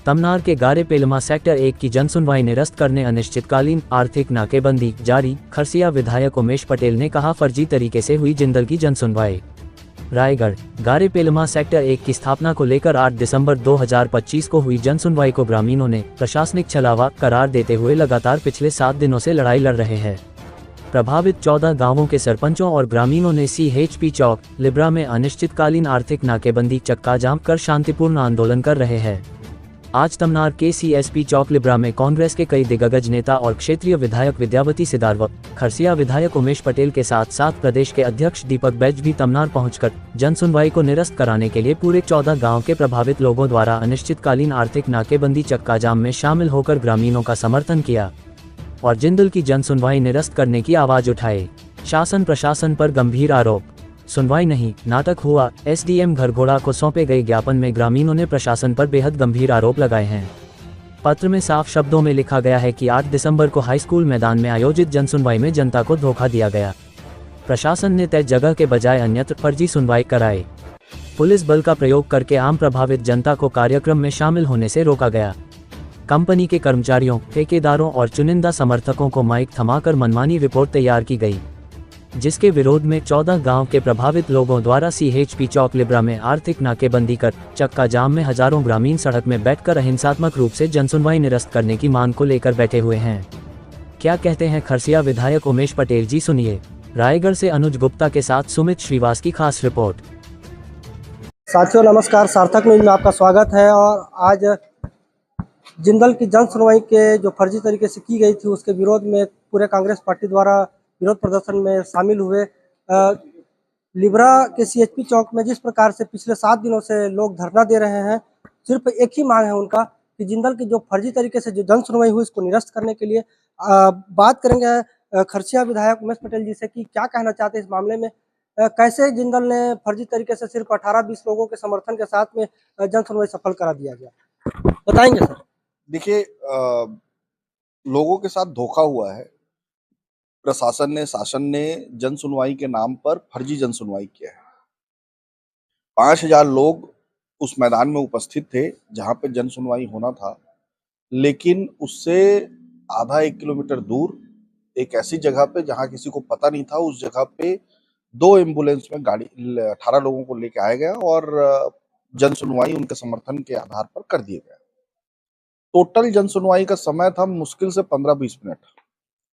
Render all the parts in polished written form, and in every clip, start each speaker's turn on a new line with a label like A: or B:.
A: तमनार के गारे पेलमा सेक्टर 1 की जनसुनवाई निरस्त करने अनिश्चितकालीन आर्थिक नाकेबंदी जारी। खरसिया विधायक उमेश पटेल ने कहा, फर्जी तरीके से हुई जिंदल की जनसुनवाई। रायगढ़ गारे पेलमा सेक्टर 1 की स्थापना को लेकर 8 दिसंबर 2025 को हुई जनसुनवाई को ग्रामीणों ने प्रशासनिक छलावा करार देते हुए लगातार पिछले 7 दिनों से लड़ाई लड़ रहे हैं। प्रभावित 14 गांवों के सरपंचों और ग्रामीणों ने CHP चौक लिब्रा में अनिश्चितकालीन आर्थिक नाकेबंदी चक्का जाम कर शांतिपूर्ण आंदोलन कर रहे हैं। आज तमनार के CSP चौक लिब्रा में कांग्रेस के कई दिग्गज नेता और क्षेत्रीय विधायक विद्यावती सिदार व खरसिया विधायक उमेश पटेल के साथ साथ प्रदेश के अध्यक्ष दीपक बैज भी तमनार पहुंचकर जनसुनवाई को निरस्त कराने के लिए पूरे 14 गांव के प्रभावित लोगों द्वारा अनिश्चितकालीन आर्थिक नाकेबंदी चक्का जाम में शामिल होकर ग्रामीणों का समर्थन किया और जिंदल की जनसुनवाई निरस्त करने की आवाज उठाए। शासन प्रशासन पर गंभीर आरोप, सुनवाई नहीं, नाटक हुआ। SDM घरघोड़ा को सौंपे गए ज्ञापन में ग्रामीणों ने प्रशासन पर बेहद गंभीर आरोप लगाए हैं। पत्र में साफ शब्दों में लिखा गया है कि 8 दिसंबर को हाई स्कूल मैदान में आयोजित जनसुनवाई में जनता को धोखा दिया गया। प्रशासन ने तय जगह के बजाय अन्यत्र फर्जी सुनवाई कराई। पुलिस बल का प्रयोग करके आम प्रभावित जनता को कार्यक्रम में शामिल होने से रोका गया। कंपनी के कर्मचारियों, ठेकेदारों और चुनिंदा समर्थकों को माइक थमाकर मनमानी रिपोर्ट तैयार की गई, जिसके विरोध में 14 गांव के प्रभावित लोगों द्वारा CHP चौक लिब्रा में आर्थिक नाकेबंदी कर चक्का जाम में हजारों ग्रामीण सड़क में बैठकर अहिंसात्मक रूप से जनसुनवाई निरस्त करने की मांग को लेकर बैठे हुए हैं। क्या कहते हैं खरसिया विधायक उमेश पटेल जी, सुनिए। रायगढ़ से अनुज गुप्ता के साथ सुमित श्रीवास की खास रिपोर्ट।
B: साथियों नमस्कार, सार्थक न्यूज में आपका स्वागत है। और आज जिंदल की जनसुनवाई के जो फर्जी तरीके से की गई थी उसके विरोध में पूरे कांग्रेस पार्टी द्वारा विरोध प्रदर्शन में शामिल हुए। लिब्रा के CHP चौक में जिस प्रकार से पिछले 7 दिनों से लोग धरना दे रहे हैं, सिर्फ एक ही मांग है उनका कि जिंदल की जो फर्जी तरीके से जो जनसुनवाई हुई इसको निरस्त करने के लिए बात करेंगे खरसिया विधायक उमेश पटेल जी से कि क्या कहना चाहते हैं इस मामले में। कैसे जिंदल ने फर्जी तरीके से सिर्फ 18-20 लोगों के समर्थन के साथ में जनसुनवाई सफल करा दिया गया, बताएंगे सर?
C: देखिए, लोगों के साथ धोखा हुआ है। प्रशासन ने, शासन ने जन सुनवाई के नाम पर फर्जी जन सुनवाई किया है। 5000 लोग उस मैदान में उपस्थित थे जहां पे जन सुनवाई होना था, लेकिन उससे आधा 1 किलोमीटर दूर एक ऐसी जगह पे जहां किसी को पता नहीं था, उस जगह पे 2 एम्बुलेंस में गाड़ी 18 लोगों को लेके आया गया और जन सुनवाई उनके समर्थन के आधार पर कर दिया गया। टोटल जन सुनवाई का समय था मुश्किल से 15-20 मिनट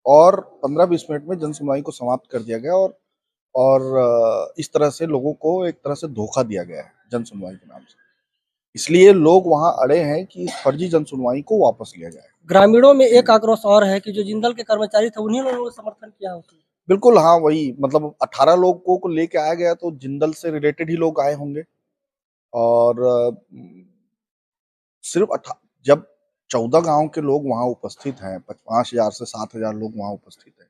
C: और 15-20 मिनट में जन सुनवाई को समाप्त कर दिया गया और इस तरह से लोगों को एक तरह से धोखा दिया गया है जन सुनवाई के नाम से। इसलिए लोग वहां अड़े हैं कि इस फर्जी जन सुनवाई को वापस लिया जाए।
B: ग्रामीणों में एक आक्रोश और है कि जो जिंदल के कर्मचारी थे उन्हीं लोगों ने समर्थन किया उसमें।
C: बिल्कुल, हाँ, वही मतलब 18 लोगों को लेके आया गया तो जिंदल से रिलेटेड ही लोग आए होंगे और सिर्फ जब 14 गांव के लोग वहां उपस्थित हैं, 5000 से 7000 लोग वहां उपस्थित हैं,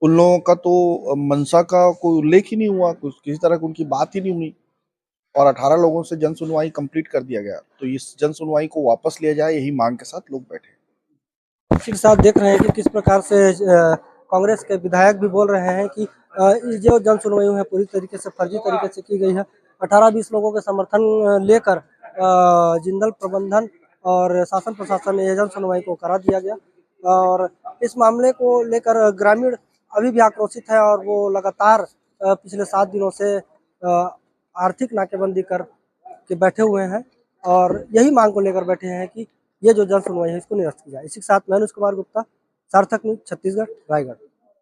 C: उन लोगों का तो मंशा का कोई उल्लेख ही नहीं हुआ, कुछ किसी तरह की उनकी बात ही नहीं हुई और 18 लोगों से जन सुनवाई कंप्लीट कर दिया गया। तो इस जन सुनवाई को वापस लिया जाए, यही मांग के साथ लोग बैठे।
B: इसी के साथ देख रहे हैं कि किस प्रकार से कांग्रेस के विधायक भी बोल रहे हैं कि जो जन सुनवाई है पूरी तरीके से फर्जी तरीके से की गई है। 18-20 लोगों के समर्थन लेकर जिंदल प्रबंधन और शासन प्रशासन ने जन सुनवाई को करा दिया गया और इस मामले को लेकर ग्रामीण अभी भी आक्रोशित है और वो लगातार पिछले 7 दिनों से आर्थिक नाकेबंदी कर के बैठे हुए हैं और यही मांग को लेकर बैठे हैं कि ये जो जन सुनवाई है इसको निरस्त की जाए। इसी के साथ मैं अनुज कुमार गुप्ता, सार्थक न्यूज, छत्तीसगढ़, रायगढ़।